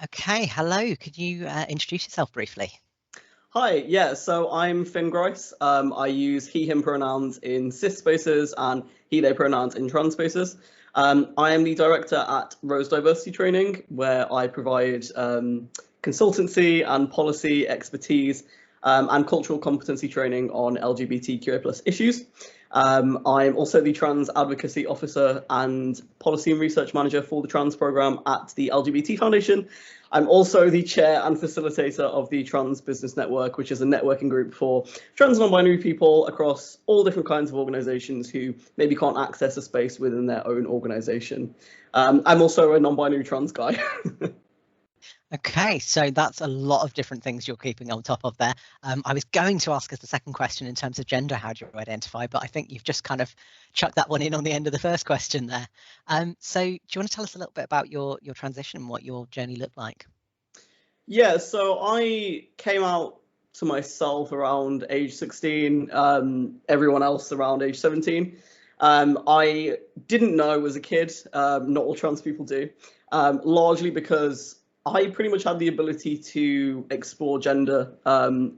Okay, hello. Could you introduce yourself briefly? Hi, yeah, so I'm Finn Grice. I use he, him pronouns in cis spaces and he, they pronouns in trans spaces. I am the director at Rose Diversity Training, where I provide consultancy and policy expertise and cultural competency training on LGBTQA+ issues. I'm also the trans advocacy officer and policy and research manager for the trans program at the LGBT Foundation. I'm also the chair and facilitator of the Trans Business Network, which is a networking group for trans non-binary people across all different kinds of organizations who maybe can't access a space within their own organization. I'm also a non-binary trans guy. Okay, so that's a lot of different things you're keeping on top of there. I was going to ask as the second question in terms of gender, how do you identify? But I think you've just kind of chucked that one in on the end of the first question there. So do you want to tell us a little bit about your transition and what your journey looked like? Yeah, so I came out to myself around age 16, everyone else around age 17. I didn't know as a kid, not all trans people do, largely because I pretty much had the ability to explore gender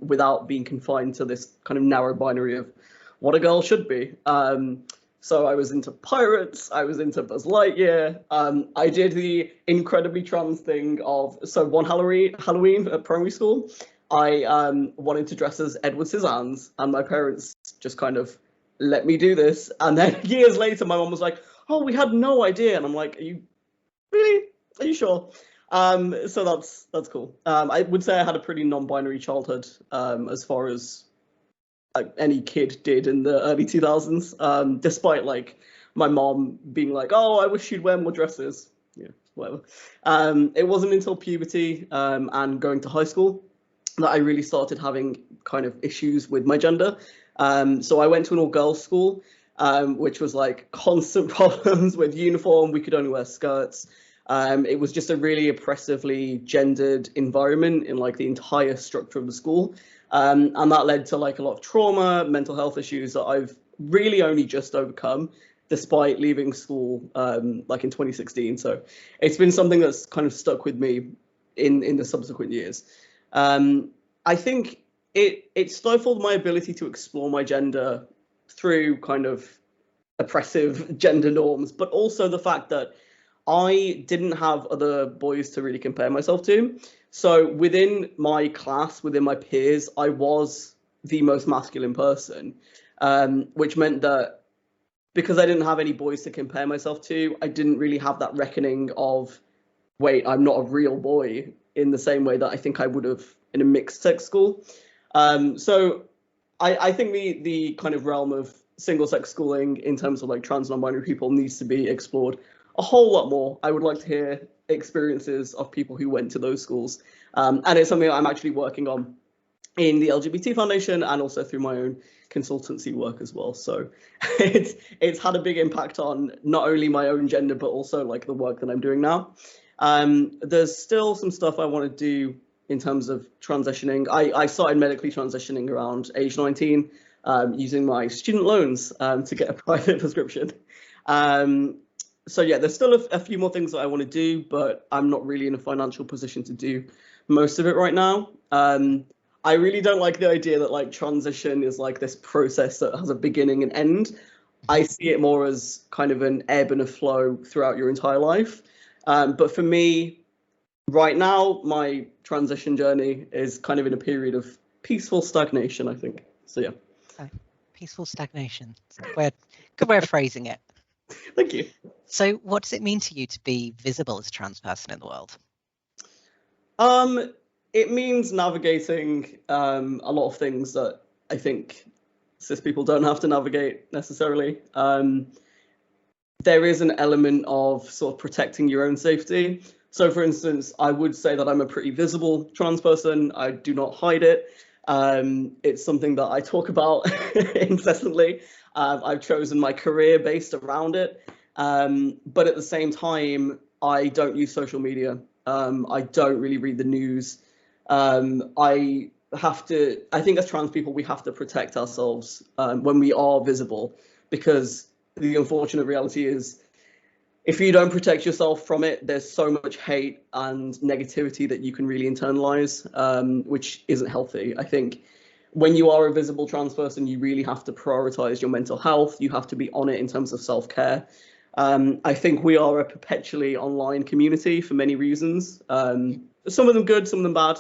without being confined to this kind of narrow binary of what a girl should be. So I was into pirates, I was into Buzz Lightyear. I did the incredibly trans thing of, so one Halloween at primary school, I wanted to dress as Edward Scissorhands, and my parents just kind of let me do this. And then years later, my mom was like, "Oh, we had no idea," and I'm like, "Are you really? Are you sure?" So that's cool. I would say I had a pretty non-binary childhood, as far as any kid did in the early 2000s, despite like my mom being like, "Oh, I wish you'd wear more dresses." Yeah, whatever. It wasn't until puberty and going to high school that I really started having kind of issues with my gender. So I went to an all-girls school, which was like constant problems with uniform. We could only wear skirts. It was just a really oppressively gendered environment in like the entire structure of the school. And that led to like a lot of trauma, mental health issues that I've really only just overcome despite leaving school like in 2016. So it's been something that's kind of stuck with me in the subsequent years. I think it stifled my ability to explore my gender through kind of oppressive gender norms, but also the fact that I didn't have other boys to really compare myself to. So within my class, within my peers, I was the most masculine person, which meant that because I didn't have any boys to compare myself to, I didn't really have that reckoning of, wait, I'm not a real boy in the same way that I think I would have in a mixed sex school. So I think the kind of realm of single sex schooling in terms of like trans non-binary people needs to be explored a whole lot more. I would like to hear experiences of people who went to those schools. And it's something I'm actually working on in the LGBT Foundation and also through my own consultancy work as well. So it's had a big impact on not only my own gender, but also like the work that I'm doing now. There's still some stuff I want to do in terms of transitioning. I started medically transitioning around age 19, using my student loans to get a private prescription. So yeah, there's still a few more things that I want to do, but I'm not really in a financial position to do most of it right now. I really don't like the idea that like transition is like this process that has a beginning and end. I see it more as kind of an ebb and a flow throughout your entire life. But for me, right now, my transition journey is kind of in a period of peaceful stagnation, I think. So yeah. Okay. Peaceful stagnation. It's a good way of phrasing it. Thank you. So what does it mean to you to be visible as a trans person in the world? It means navigating a lot of things that I think cis people don't have to navigate necessarily. There is an element of sort of protecting your own safety. So for instance, I would say that I'm a pretty visible trans person. I do not hide it. It's something that I talk about incessantly. I've chosen my career based around it. But at the same time, I don't use social media. I don't really read the news. I think as trans people, we have to protect ourselves when we are visible, because the unfortunate reality is if you don't protect yourself from it, there's so much hate and negativity that you can really internalize, which isn't healthy. I think when you are a visible trans person, you really have to prioritize your mental health. You have to be on it in terms of self-care. I think we are a perpetually online community for many reasons. Some of them good, some of them bad,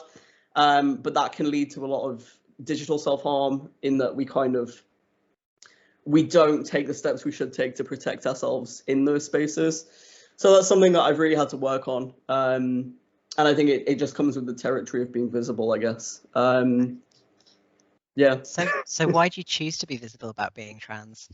but that can lead to a lot of digital self-harm in that we don't take the steps we should take to protect ourselves in those spaces. So that's something that I've really had to work on. And I think it just comes with the territory of being visible, I guess. Yeah. So why do you choose to be visible about being trans?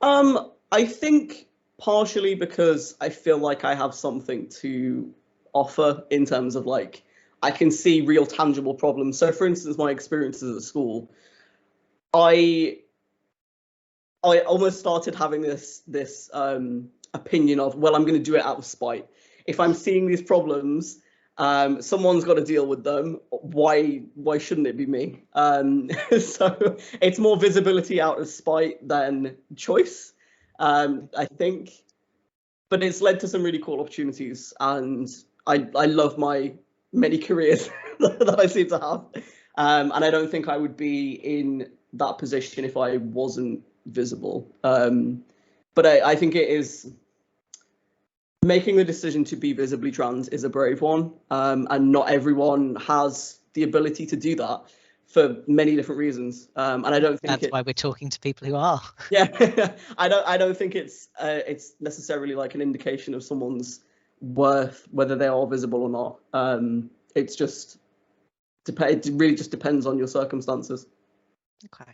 I think partially because I feel like I have something to offer in terms of like, I can see real tangible problems. So for instance, my experiences at school, I almost started having this opinion of, well, I'm going to do it out of spite. If I'm seeing these problems, someone's got to deal with them. Why shouldn't it be me? So it's more visibility out of spite than choice, I think. But it's led to some really cool opportunities, and I love my many careers that I seem to have. And I don't think I would be in that position if I wasn't visible. But I think it is making the decision to be visibly trans is a brave one, and not everyone has the ability to do that for many different reasons. And I don't think that's why we're talking to people who are. Yeah, I don't think it's necessarily like an indication of someone's worth whether they are visible or not. It's just it really just depends on your circumstances. Okay,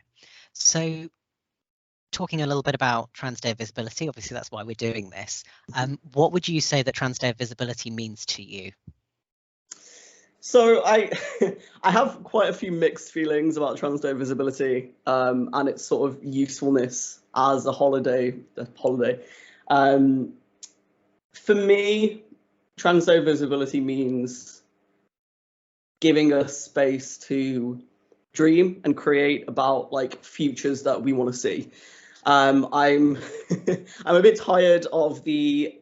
so talking a little bit about Trans Day of Visibility, obviously that's why we're doing this. What would you say that Trans Day of Visibility means to you? So I have quite a few mixed feelings about Trans Day of Visibility, and its sort of usefulness as a holiday. For me, Trans Day of Visibility means giving us space to dream and create about like futures that we want to see. I'm I'm a bit tired of the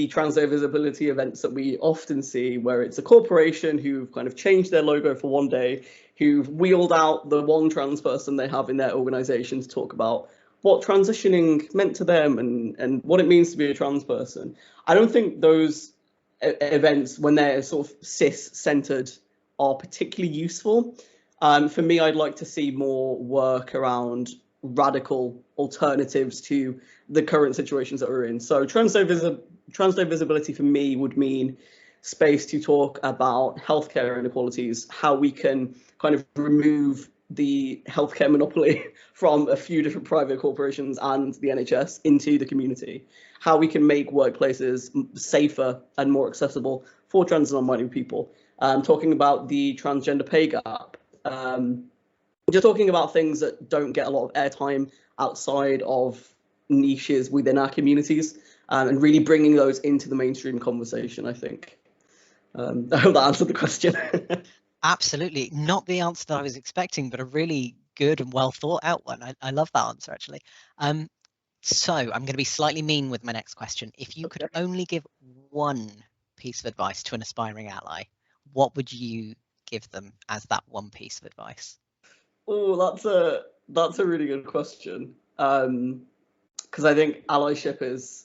Trans Day of Visibility events that we often see, where it's a corporation who've kind of changed their logo for one day, who've wheeled out the one trans person they have in their organization to talk about what transitioning meant to them and what it means to be a trans person. I don't think those events, when they're sort of cis-centered, are particularly useful. For me, I'd like to see more work around radical alternatives to the current situations that we're in. So Trans Day Visibility for me would mean space to talk about healthcare inequalities, how we can kind of remove the healthcare monopoly from a few different private corporations and the NHS into the community, how we can make workplaces safer and more accessible for trans and non-binary people, talking about the transgender pay gap, just talking about things that don't get a lot of airtime outside of niches within our communities, and really bringing those into the mainstream conversation, I think. I hope that answered the question. Absolutely. Not the answer that I was expecting, but a really good and well thought out one. I love that answer, actually. So I'm going to be slightly mean with my next question. If you could only give one piece of advice to an aspiring ally, what would you give them as that one piece of advice? Oh, that's a really good question. Because I think allyship is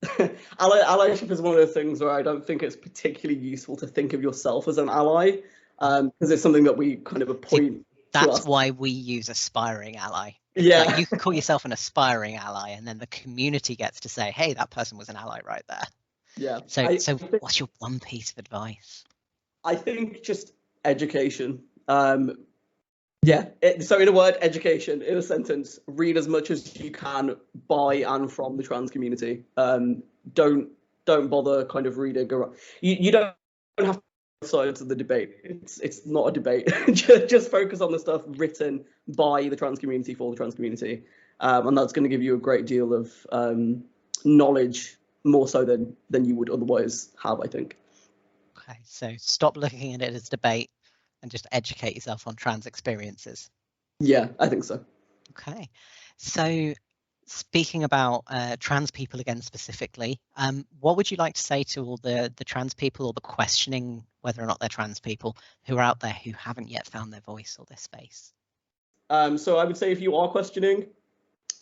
allyship is one of those things where I don't think it's particularly useful to think of yourself as an ally, because it's something that we kind of appoint. That's why we use aspiring ally. Yeah, like you can call yourself an aspiring ally, and then the community gets to say, "Hey, that person was an ally right there." Yeah. So what's your one piece of advice? I think just education. Yeah. So in a word, education. In a sentence, read as much as you can by and from the trans community. Don't bother kind of reading. You don't have sides of the debate. It's not a debate. just focus on the stuff written by the trans community for the trans community, and that's going to give you a great deal of knowledge, more so than you would otherwise have, I think. Okay, so stop looking at it as debate and just educate yourself on trans experiences. Yeah, I think so. Okay, so speaking about trans people again specifically, what would you like to say to all the trans people or the questioning whether or not they're trans people who are out there who haven't yet found their voice or their space? So I would say if you are questioning,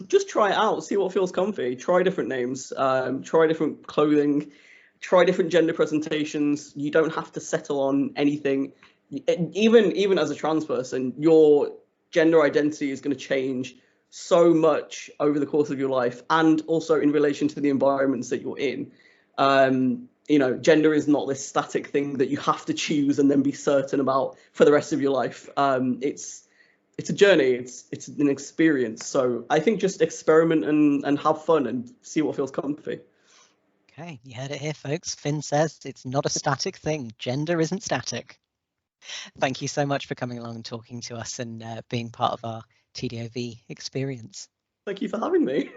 just try it out, see what feels comfy. Try different names, try different clothing, try different gender presentations. You don't have to settle on anything. Even as a trans person, your gender identity is going to change so much over the course of your life, and also in relation to the environments that you're in. Gender is not this static thing that you have to choose and then be certain about for the rest of your life. It's a journey, it's an experience. So I think just experiment and have fun and see what feels comfy. Okay, you heard it here, folks. Finn says it's not a static thing. Gender isn't static. Thank you so much for coming along and talking to us and being part of our TDoV experience. Thank you for having me.